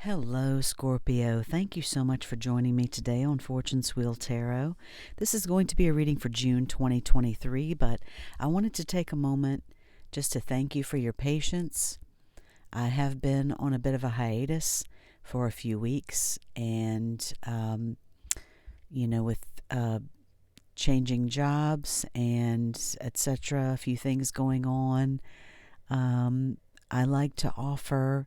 Hello, Scorpio. Thank you so much for joining me today on Fortune's Wheel Tarot. This is going to be a reading for June 2023, but I wanted to take a moment just to thank you for your patience. I have been on a bit of a hiatus for a few weeks, and, with changing jobs and etc., a few things going on, I like to offer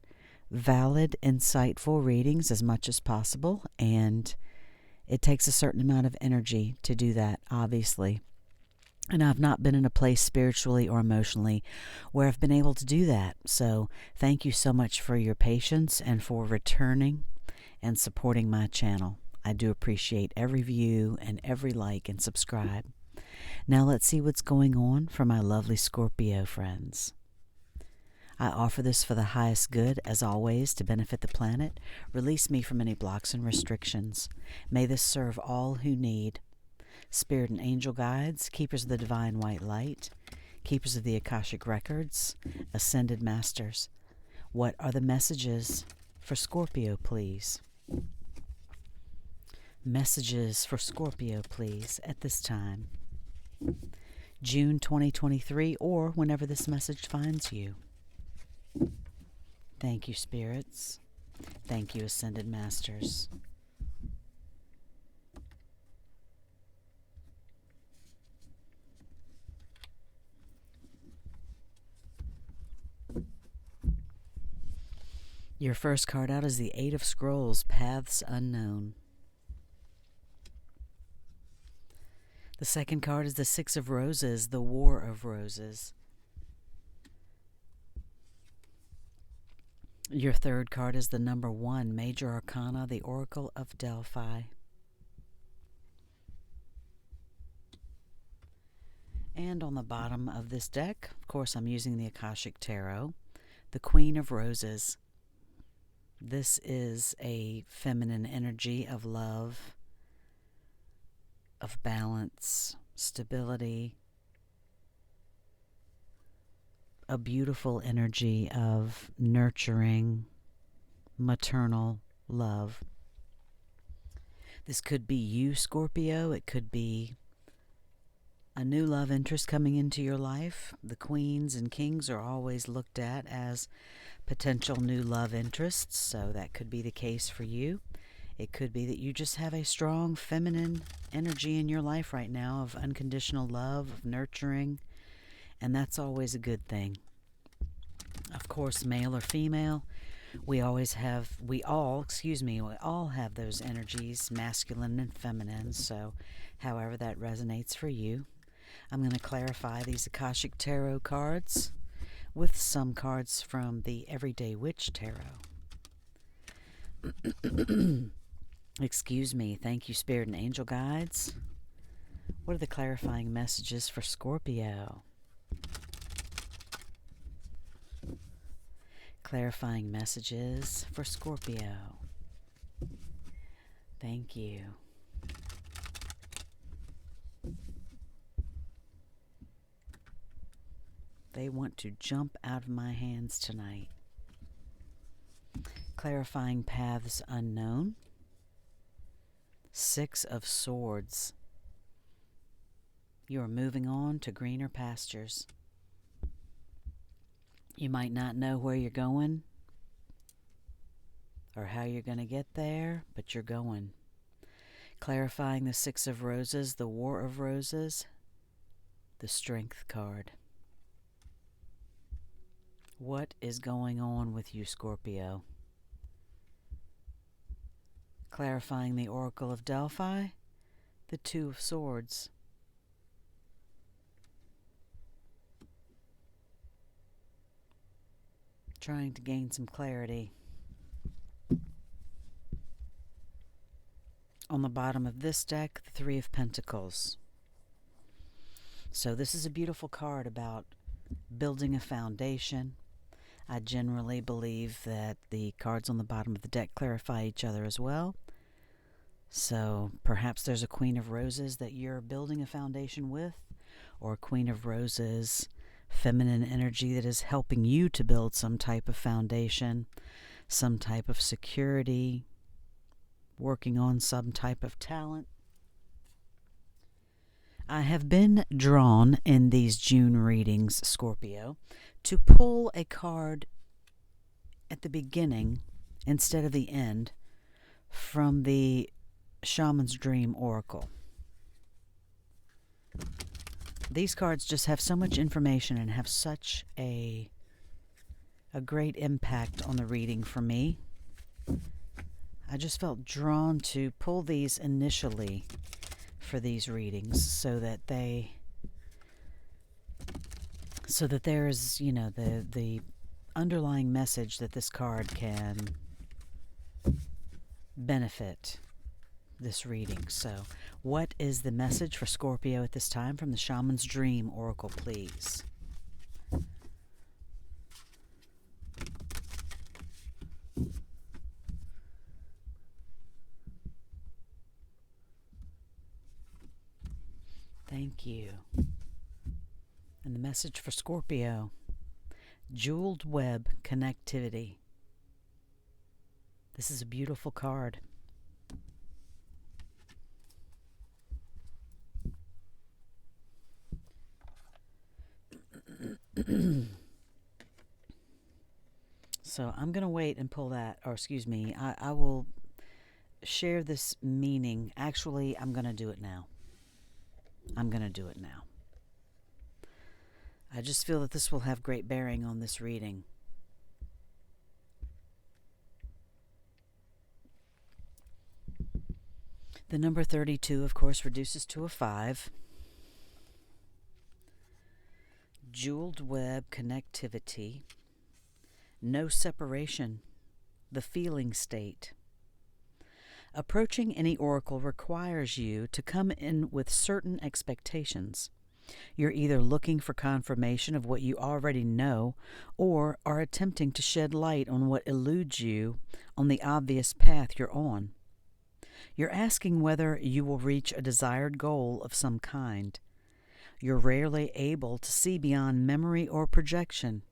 valid, insightful readings as much as possible, and it takes a certain amount of energy to do that, obviously. And I've not been in a place spiritually or emotionally where I've been able to do that. So thank you so much for your patience and for returning and supporting my channel. I do appreciate every view and every like and subscribe. Now let's see what's going on for my lovely Scorpio friends. I offer this for the highest good, as always, to benefit the planet. Release me from any blocks and restrictions. May this serve all who need. Spirit and angel guides, keepers of the divine white light, keepers of the Akashic records, ascended masters. What are the messages for Scorpio, please? Messages for Scorpio, please, at this time. June 2023, or whenever this message finds you. Thank you, spirits. Thank you, ascended masters. Your first card out is the Eight of Scrolls, Paths Unknown. The second card is the Six of Roses, the War of Roses. Your third card is the number 1, Major Arcana, the Oracle of Delphi. And on the bottom of this deck, of course I'm using the Akashic Tarot, the Queen of Roses. This is a feminine energy of love, of balance, stability, a beautiful energy of nurturing, maternal love. This could be you, Scorpio. It could be a new love interest coming into your life. The queens and kings are always looked at as potential new love interests, so that could be the case for you. It could be that you just have a strong feminine energy in your life right now of unconditional love, of nurturing, and that's always a good thing. Of course, male or female, we all have those energies, masculine and feminine, so however that resonates for you. I'm going to clarify these Akashic Tarot cards with some cards from the Everyday Witch Tarot. Excuse me. Thank you, Spirit and Angel Guides. What are the clarifying messages for Scorpio? Clarifying messages for Scorpio. Thank you. They want to jump out of my hands tonight. Clarifying Paths Unknown. Six of Swords. You are moving on to greener pastures. You might not know where you're going or how you're going to get there, but you're going. Clarifying the Six of Roses, the War of Roses, the Strength card. What is going on with you, Scorpio? Clarifying the Oracle of Delphi, the Two of Swords. Trying to gain some clarity. On the bottom of this deck, the Three of Pentacles. So this is a beautiful card about building a foundation. I generally believe that the cards on the bottom of the deck clarify each other as well. So perhaps there's a Queen of Roses that you're building a foundation with, or a Queen of Roses feminine energy that is helping you to build some type of foundation. some type of security, working on some type of talent. I have been drawn in these June readings, Scorpio, to pull a card at the beginning instead of the end from the Shaman's Dream Oracle. These cards just have so much information and have such a great impact on the reading for me. I just felt drawn to pull these initially for these readings so that there's, the underlying message that this card can benefit this reading. So, what is the message for Scorpio at this time from the Shaman's Dream Oracle, please? Thank you. And the message for Scorpio, Jeweled Web Connectivity. This is a beautiful card. So I'm going to wait and pull that, or excuse me, I will share this meaning. Actually, I'm going to do it now. I just feel that this will have great bearing on this reading. The number 32, of course, reduces to a 5. Jeweled web connectivity. No separation. The feeling state. Approaching any oracle requires you to come in with certain expectations. You're either looking for confirmation of what you already know or are attempting to shed light on what eludes you on the obvious path you're on. You're asking whether you will reach a desired goal of some kind. You're rarely able to see beyond memory or projection.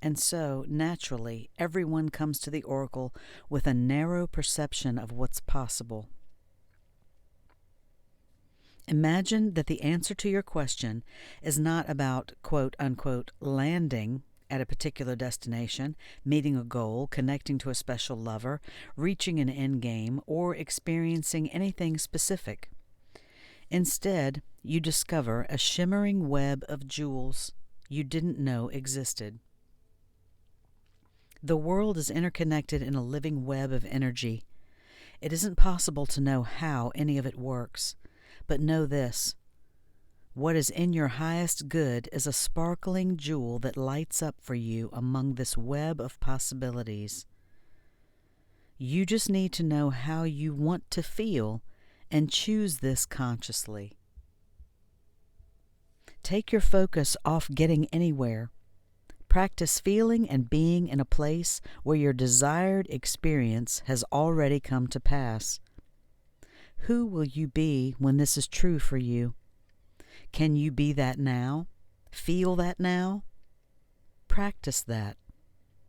And so, naturally, everyone comes to the oracle with a narrow perception of what's possible. Imagine that the answer to your question is not about, quote-unquote, landing at a particular destination, meeting a goal, connecting to a special lover, reaching an end game, or experiencing anything specific. Instead, you discover a shimmering web of jewels you didn't know existed. The world is interconnected in a living web of energy. It isn't possible to know how any of it works, but know this: what is in your highest good is a sparkling jewel that lights up for you among this web of possibilities. You just need to know how you want to feel and choose this consciously. Take your focus off getting anywhere. Practice feeling and being in a place where your desired experience has already come to pass. Who will you be when this is true for you? Can you be that now? Feel that now? Practice that.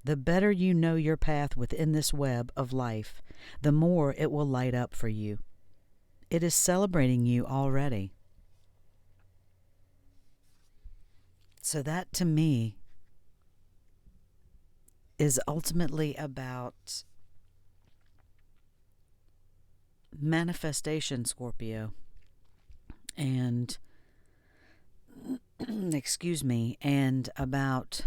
The better you know your path within this web of life, the more it will light up for you. It is celebrating you already. So that, to me, is ultimately about manifestation, Scorpio, and and about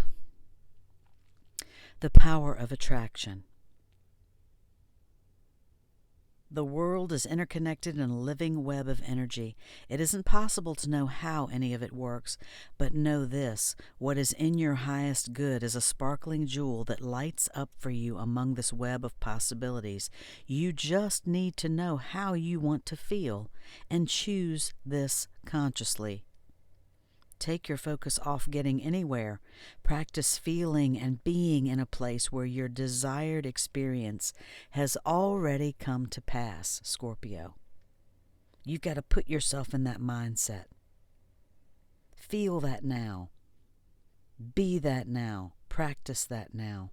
the power of attraction. The world is interconnected in a living web of energy. It isn't possible to know how any of it works, but know this: what is in your highest good is a sparkling jewel that lights up for you among this web of possibilities. You just need to know how you want to feel and choose this consciously. Take your focus off getting anywhere. Practice feeling and being in a place where your desired experience has already come to pass, Scorpio. You've got to put yourself in that mindset. Feel that now. Be that now. Practice that now.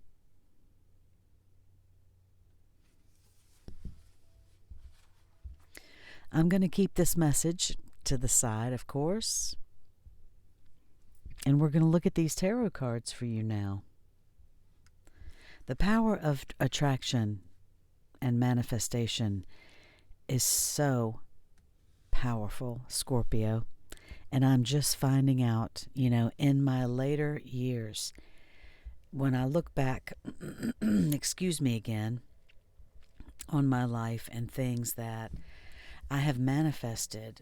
I'm going to keep this message to the side, of course. And we're going to look at these tarot cards for you now. The power of attraction and manifestation is so powerful, Scorpio. And I'm just finding out, in my later years, when I look back, excuse me again, on my life and things that I have manifested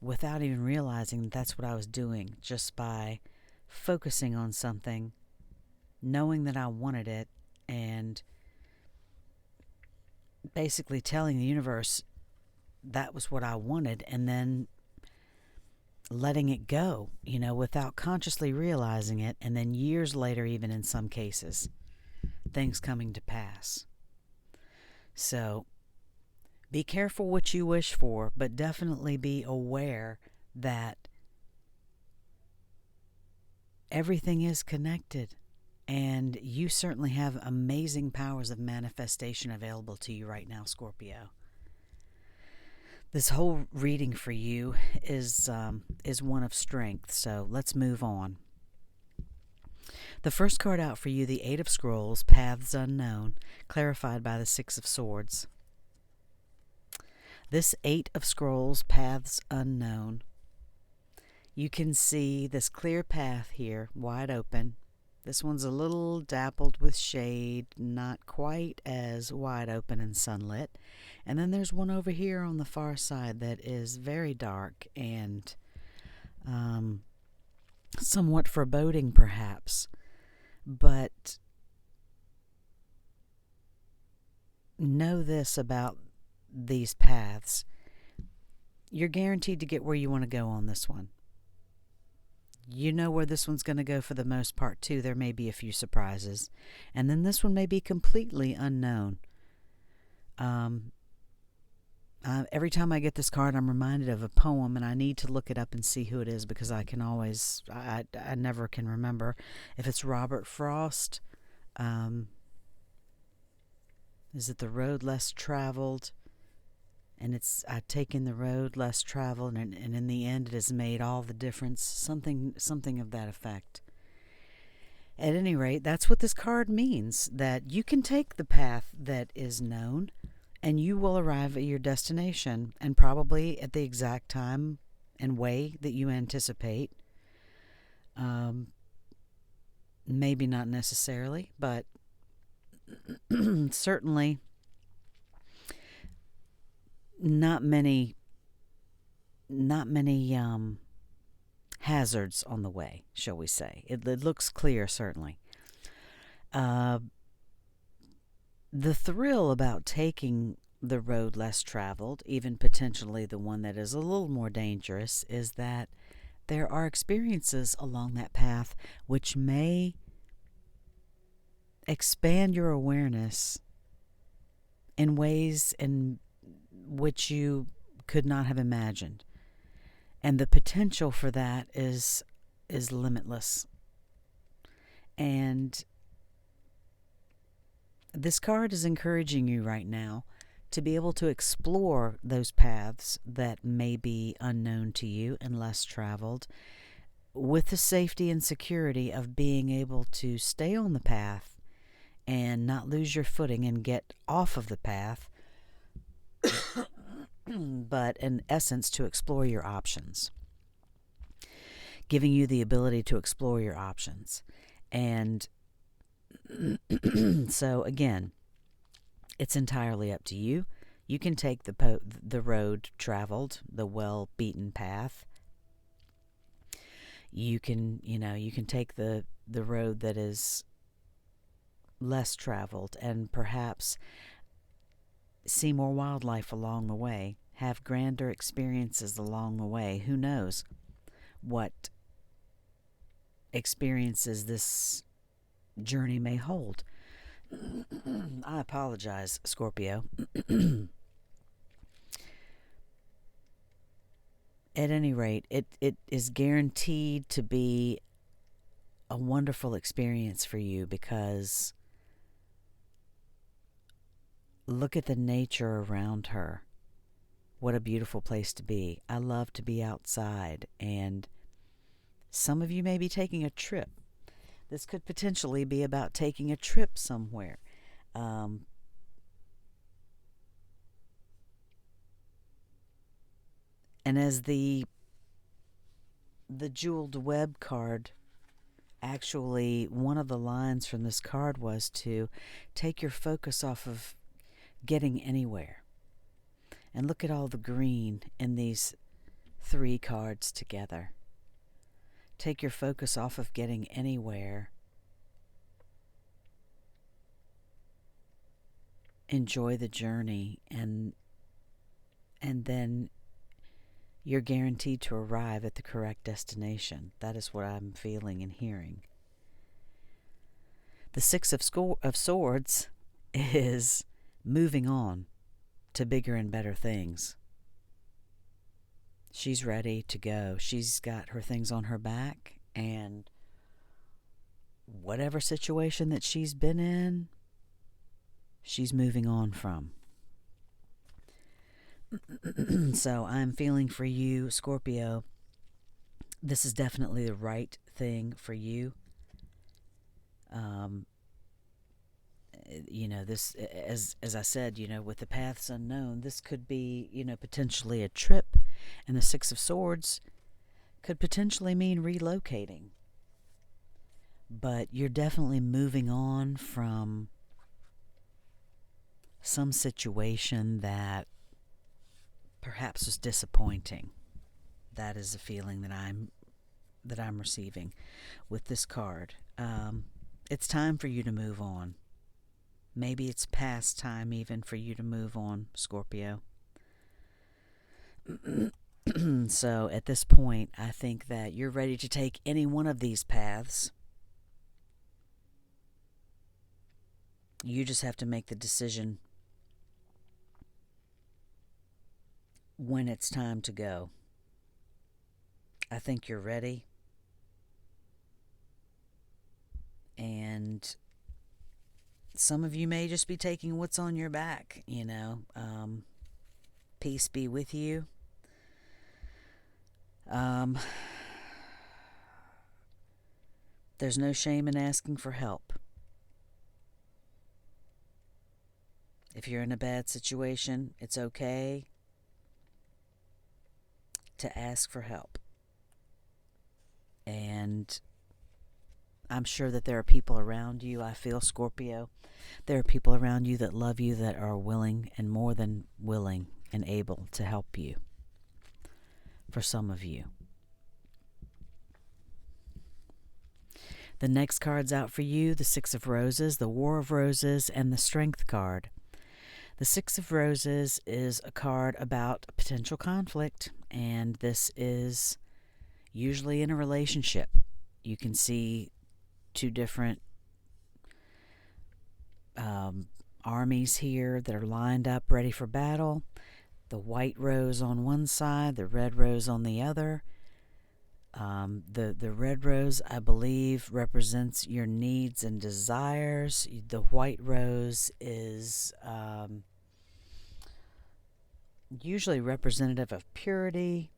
without even realizing that that's what I was doing, just by focusing on something, knowing that I wanted it, and basically telling the universe that was what I wanted, and then letting it go, without consciously realizing it, and then years later, even in some cases, things coming to pass. So be careful what you wish for, but definitely be aware that everything is connected, and you certainly have amazing powers of manifestation available to you right now, Scorpio. This whole reading for you is one of strength, so let's move on. The first card out for you, the Eight of Scrolls, Paths Unknown, clarified by the Six of Swords. This Eight of Scrolls, Paths Unknown, you can see this clear path here, wide open. This one's a little dappled with shade, not quite as wide open and sunlit. And then there's one over here on the far side that is very dark and somewhat foreboding, perhaps. But know this about these paths. You're guaranteed to get where you want to go on this one. You know where this one's going to go for the most part, too. There may be a few surprises. And then this one may be completely unknown. Every time I get this card, I'm reminded of a poem, and I need to look it up and see who it is, because I can always, I never can remember. If it's Robert Frost, is it The Road Less Traveled? And it's, I've taken the road less traveled, and in the end it has made all the difference. Something of that effect. At any rate, that's what this card means, that you can take the path that is known, and you will arrive at your destination, and probably at the exact time and way that you anticipate. Maybe not necessarily, but certainly not many hazards on the way, shall we say. It looks clear, certainly. The thrill about taking the road less traveled, even potentially the one that is a little more dangerous, is that there are experiences along that path which may expand your awareness in ways in which you could not have imagined. And the potential for that is limitless. And this card is encouraging you right now to be able to explore those paths that may be unknown to you and less traveled, with the safety and security of being able to stay on the path and not lose your footing and get off of the path, but in essence to explore your options, giving you the ability to explore your options. And so again, it's entirely up to you. You can take the road traveled, the well-beaten path. You can take the road that is less traveled, and perhaps see more wildlife along the way, have grander experiences along the way. Who knows what experiences this journey may hold. I apologize, Scorpio. At any rate, it is guaranteed to be a wonderful experience for you, because look at the nature around her. What a beautiful place to be. I love to be outside, and some of you may be taking a trip. This could potentially be about taking a trip somewhere. Um, and as the jeweled web card, actually, one of the lines from this card was to take your focus off of getting anywhere. And look at all the green in these 3 cards together. Take your focus off of getting anywhere. Enjoy the journey, and then you're guaranteed to arrive at the correct destination. That is what I'm feeling and hearing. The Six of Swords is moving on to bigger and better things. She's ready to go. She's got her things on her back, and whatever situation that she's been in, she's moving on from. So I'm feeling for you, Scorpio. This is definitely the right thing for you. This, as I said, with the paths unknown, this could be, potentially a trip, and the Six of Swords could potentially mean relocating. But you're definitely moving on from some situation that perhaps was disappointing. That is a feeling that I'm receiving with this card. It's time for you to move on. Maybe it's past time even for you to move on, Scorpio. So at this point, I think that you're ready to take any one of these paths. You just have to make the decision when it's time to go. I think you're ready. And some of you may just be taking what's on your back, peace be with you. There's no shame in asking for help. If you're in a bad situation, it's okay to ask for help. And I'm sure that there are people around you, I feel, Scorpio. There are people around you that love you, that are willing and more than willing and able to help you. For some of you. The next card's out for you, the Six of Roses, the War of Roses, and the Strength card. The Six of Roses is a card about a potential conflict, and this is usually in a relationship. You can see 2 different armies here that are lined up ready for battle. The white rose on one side, the red rose on the other. The red rose, I believe, represents your needs and desires. The white rose is usually representative of purity.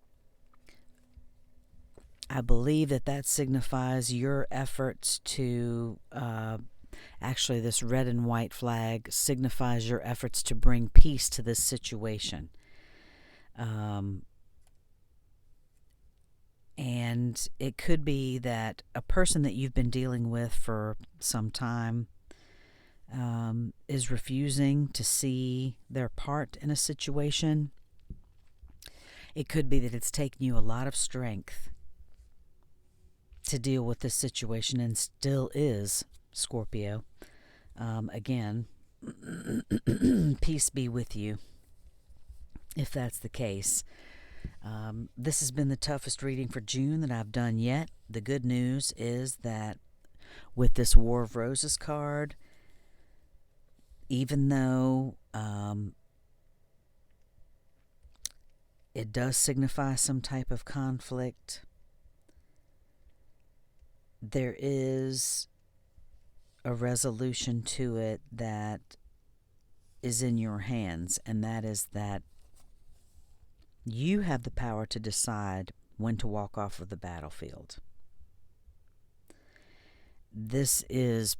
I believe that signifies your efforts to, actually this red and white flag signifies your efforts to bring peace to this situation. And it could be that a person that you've been dealing with for some time is refusing to see their part in a situation. It could be that it's taken you a lot of strength to deal with this situation, and still is, Scorpio. Again, peace be with you, if that's the case. This has been the toughest reading for June that I've done yet. The good news is that with this War of Roses card, even though it does signify some type of conflict, there is a resolution to it that is in your hands, and that is that You have the power to decide when to walk off of the battlefield. This is,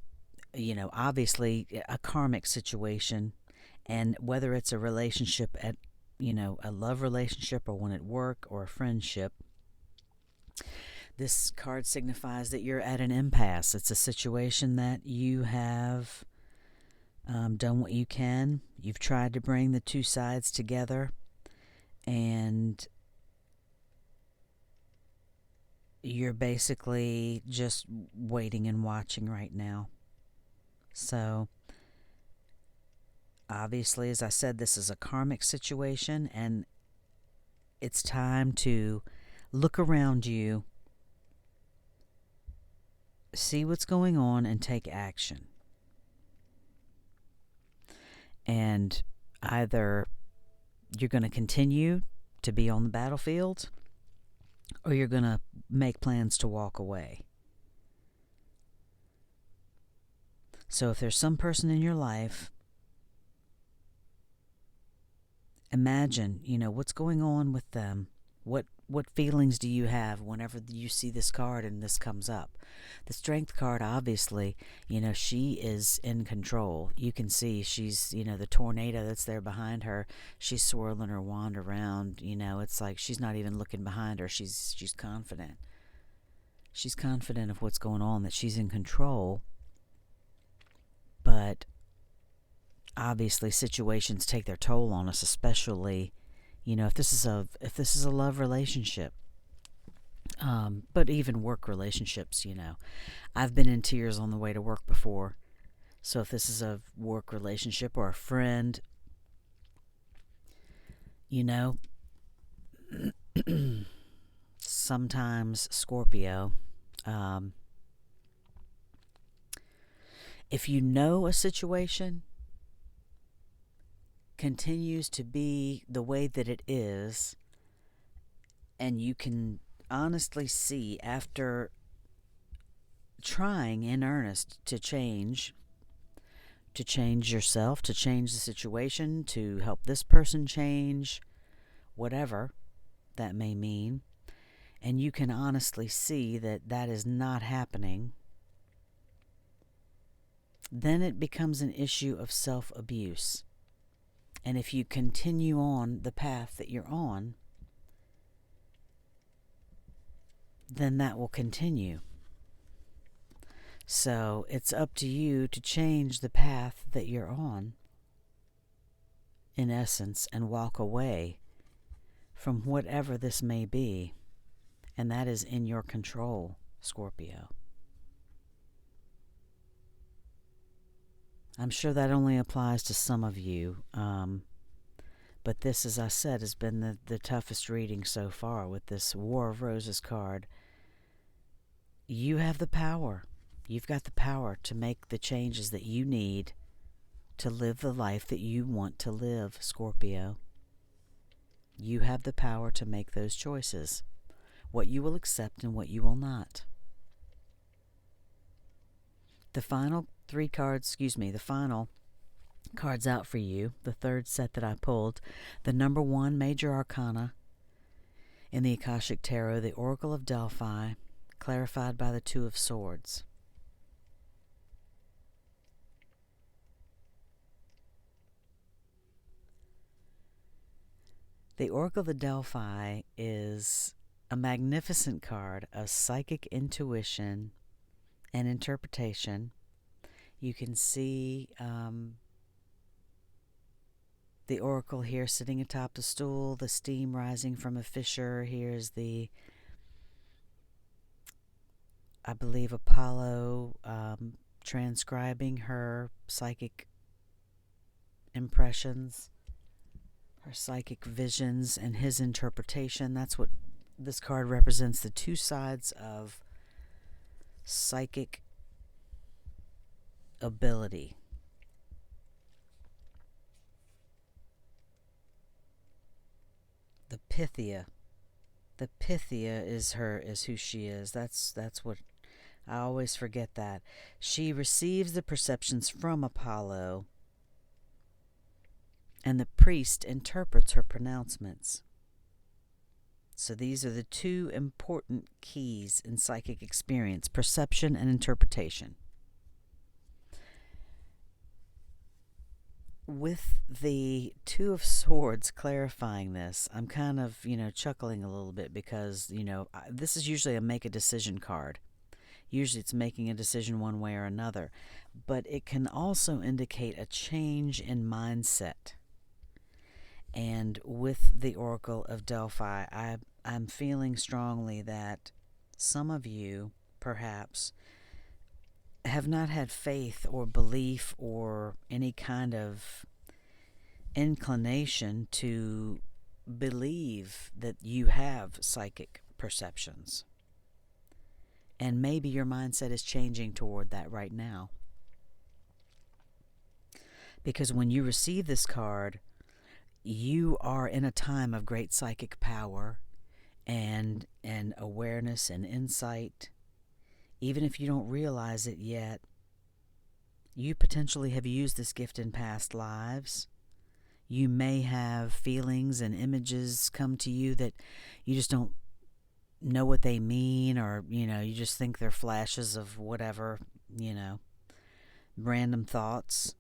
obviously a karmic situation, and whether it's a relationship at, a love relationship or one at work or a friendship, this card signifies that you're at an impasse. It's a situation that you have done what you can. You've tried to bring the two sides together, and you're basically just waiting and watching right now. So, obviously, as I said, this is a karmic situation, and it's time to look around you, see what's going on, and take action. And either you're going to continue to be on the battlefield, or you're going to make plans to walk away. So if there's some person in your life, imagine, what's going on with them. What feelings do you have whenever you see this card and this comes up? The Strength card, obviously, she is in control. You can see she's, the tornado that's there behind her, she's swirling her wand around. It's like she's not even looking behind her. She's confident. She's confident of what's going on, that she's in control. But obviously situations take their toll on us, especially if this is a love relationship, but even work relationships. I've been in tears on the way to work before. So if this is a work relationship or a friend, sometimes, Scorpio, if you know a situation continues to be the way that it is, and you can honestly see, after trying in earnest to change yourself, to change the situation, to help this person change, whatever that may mean, and you can honestly see that that is not happening, then it becomes an issue of self-abuse. And if you continue on the path that you're on, then that will continue. So it's up to you to change the path that you're on, in essence, and walk away from whatever this may be. And that is in your control, Scorpio. I'm sure that only applies to some of you, but this, as I said, has been the toughest reading so far with this War of Roses card. You have the power. You've got the power to make the changes that you need to live the life that you want to live, Scorpio. You have the power to make those choices, what you will accept and what you will not. The final cards out for you, the third set that I pulled, the number 1 major arcana in the Akashic Tarot, the Oracle of Delphi, clarified by the 2 of Swords. The Oracle of Delphi is a magnificent card of psychic intuition and interpretation. You can see the oracle here sitting atop the stool, the steam rising from a fissure. Here's I believe, Apollo transcribing her psychic impressions, her psychic visions, and his interpretation. That's what this card represents, the 2 sides of psychic ability. The Pythia. The Pythia is who she is. That's what I always forget that. She receives the perceptions from Apollo, and the priest interprets her pronouncements. So these are the two important keys in psychic experience: perception and interpretation. With the Two of Swords clarifying this, I'm kind of, chuckling a little bit because, this is usually a make a decision card. Usually it's making a decision one way or another. But it can also indicate a change in mindset. And with the Oracle of Delphi, I'm feeling strongly that some of you, perhaps, have not had faith or belief or any kind of inclination to believe that you have psychic perceptions. And maybe your mindset is changing toward that right now. Because when you receive this card, you are in a time of great psychic power and awareness and insight. Even if you don't realize it yet, you potentially have used this gift in past lives. You may have feelings and images come to you that you just don't know what they mean, or, you just think they're flashes of whatever, random thoughts.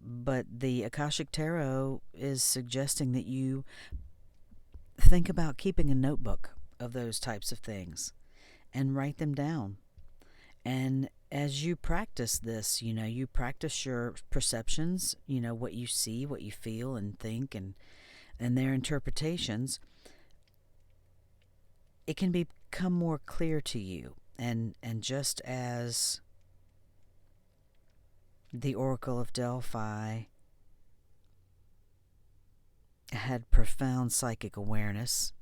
But the Akashic Tarot is suggesting that you think about keeping a notebook of those types of things and write them down. And as you practice this, you practice your perceptions, what you see, what you feel and think, and their interpretations. It can become more clear to you. And just as the Oracle of Delphi had profound psychic awareness,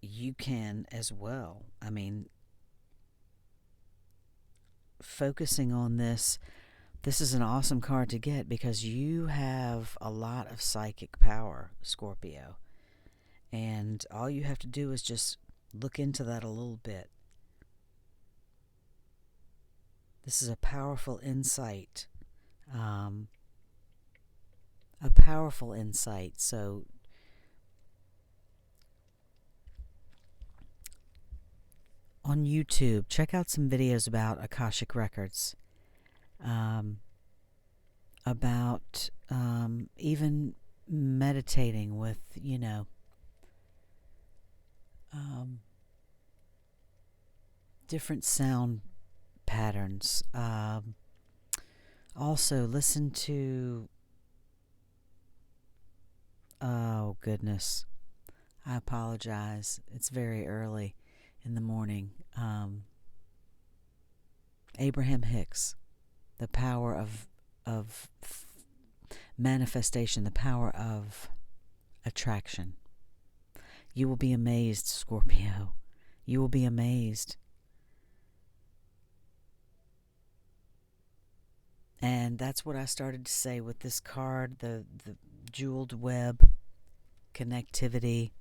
you can as well. I mean, focusing on this is an awesome card to get because you have a lot of psychic power, Scorpio. And all you have to do is just look into that a little bit. This is a powerful insight. So on YouTube, check out some videos about Akashic Records. About even meditating with, different sound patterns. Also, listen to, oh goodness, I apologize. It's very early in the morning. Abraham Hicks, The Power of Manifestation, the Power of Attraction. You will be amazed, Scorpio. You will be amazed. And that's what I started to say with this card, the jeweled web, connectivity.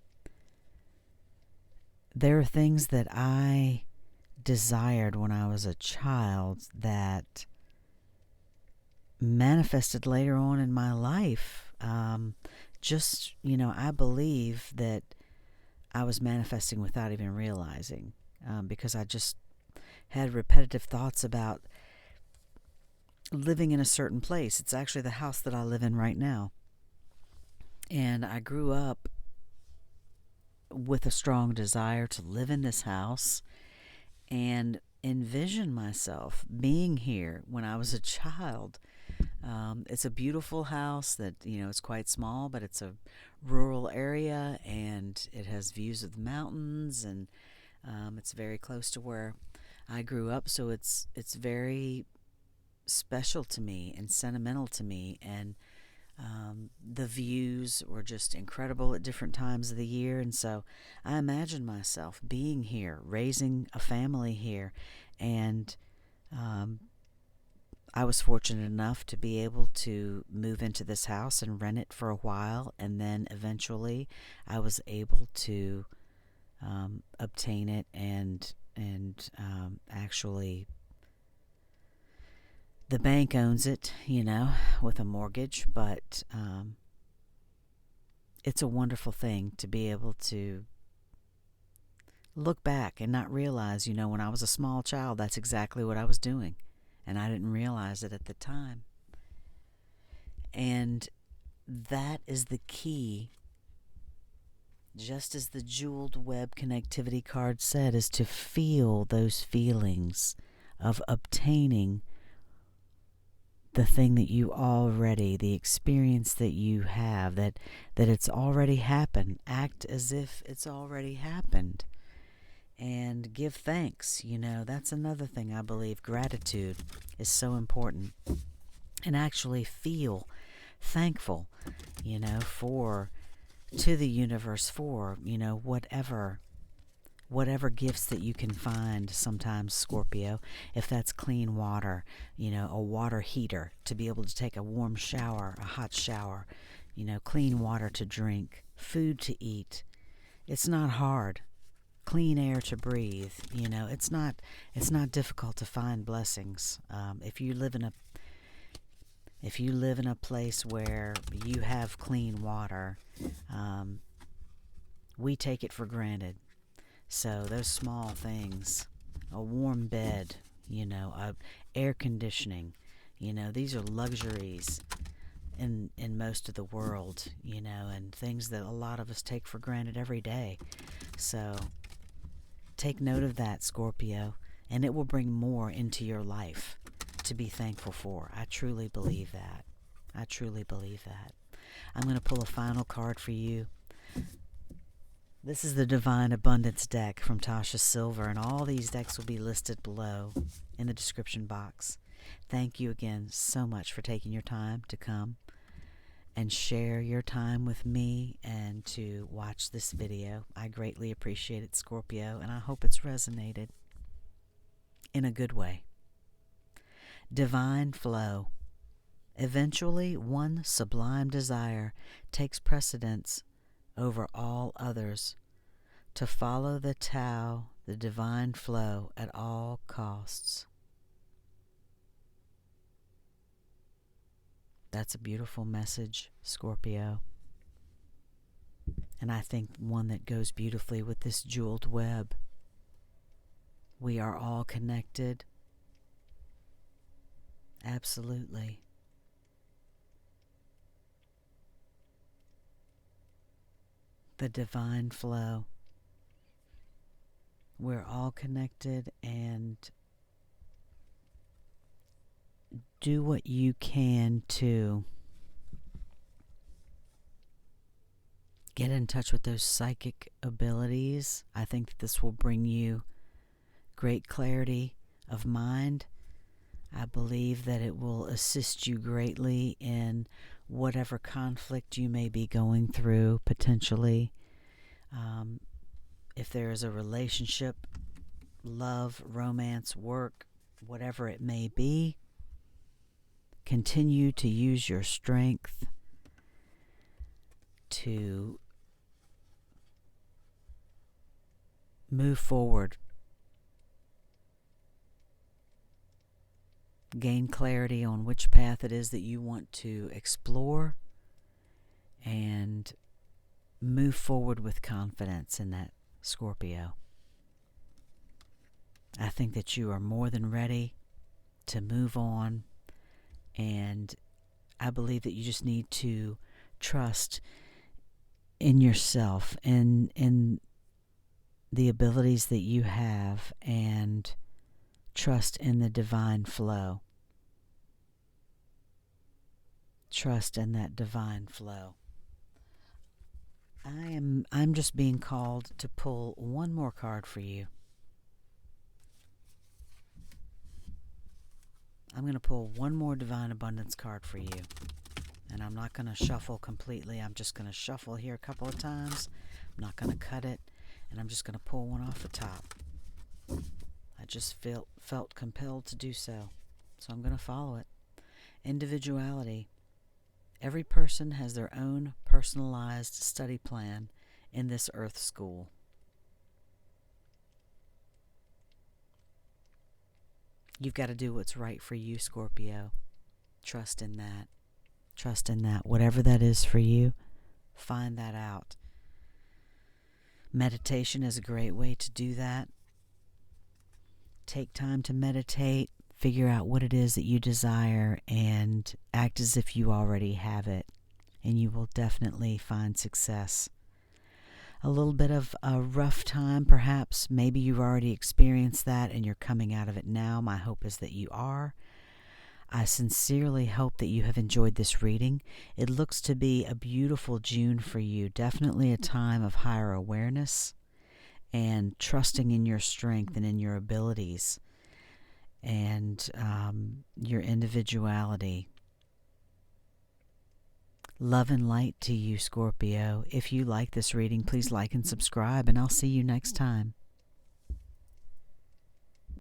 There are things that I desired when I was a child that manifested later on in my life. I believe that I was manifesting without even realizing, because I just had repetitive thoughts about living in a certain place. It's actually the house that I live in right now. And I grew up with a strong desire to live in this house and envision myself being here when I was a child. It's a beautiful house that, it's quite small, but it's a rural area and it has views of the mountains, and it's very close to where I grew up. So it's very special to me and sentimental to me, and the views were just incredible at different times of the year. And so I imagine myself being here, raising a family here, and I was fortunate enough to be able to move into this house and rent it for a while, and then eventually I was able to obtain it and actually the bank owns it, with a mortgage, but it's a wonderful thing to be able to look back and not realize, when I was a small child, that's exactly what I was doing. And I didn't realize it at the time. And that is the key, just as the jeweled web connectivity card said, is to feel those feelings of obtaining the thing that you already, the experience that you have, that it's already happened. Act as if it's already happened. And give thanks. That's another thing I believe. Gratitude is so important. And actually feel thankful, to the universe for, whatever gifts that you can find sometimes, Scorpio. If that's clean water, a water heater to be able to take a warm shower, a hot shower, clean water to drink, food to eat. It's not hard. Clean air to breathe. It's not difficult to find blessings. If you live in a place where you have clean water, we take it for granted. So those small things, a warm bed, air conditioning, these are luxuries in most of the world, and things that a lot of us take for granted every day. So take note of that, Scorpio, and it will bring more into your life to be thankful for. I truly believe that. I'm going to pull a final card for you. This is the Divine Abundance deck from Tasha Silver, and all these decks will be listed below in the description box. Thank you again so much for taking your time to come and share your time with me and to watch this video. I greatly appreciate it, Scorpio, and I hope it's resonated in a good way. Divine flow. Eventually, one sublime desire takes precedence over all others, to follow the Tao, the divine flow, at all costs. That's a beautiful message, Scorpio. And I think one that goes beautifully with this jeweled web. We are all connected. Absolutely. The divine flow. We're all connected, and do what you can to get in touch with those psychic abilities. I think that this will bring you great clarity of mind. I believe that it will assist you greatly in whatever conflict you may be going through, potentially. If there is a relationship, love, romance, work, whatever it may be, continue to use your strength to move forward. Gain clarity on which path it is that you want to explore, and move forward with confidence in that, Scorpio. I think that you are more than ready to move on, and I believe that you just need to trust in yourself and in the abilities that you have, and trust in the divine flow. Trust in that divine flow. I'm just being called to pull one more card for you. I'm going to pull one more Divine Abundance card for you. And I'm not going to shuffle completely. I'm just going to shuffle here a couple of times. I'm not going to cut it. And I'm just going to pull one off the top. I just felt compelled to do so. So I'm going to follow it. Individuality. Every person has their own personalized study plan in this Earth school. You've got to do what's right for you, Scorpio. Trust in that. Trust in that. Whatever that is for you, find that out. Meditation is a great way to do that. Take time to meditate, figure out what it is that you desire, and act as if you already have it, and you will definitely find success. A little bit of a rough time, perhaps. Maybe you've already experienced that and you're coming out of it now. My hope is that you are. I sincerely hope that you have enjoyed this reading. It looks to be a beautiful June for you. Definitely a time of higher awareness and trusting in your strength and in your abilities and your individuality. Love and light to you, Scorpio. If you like this reading, please like and subscribe, and I'll see you next time.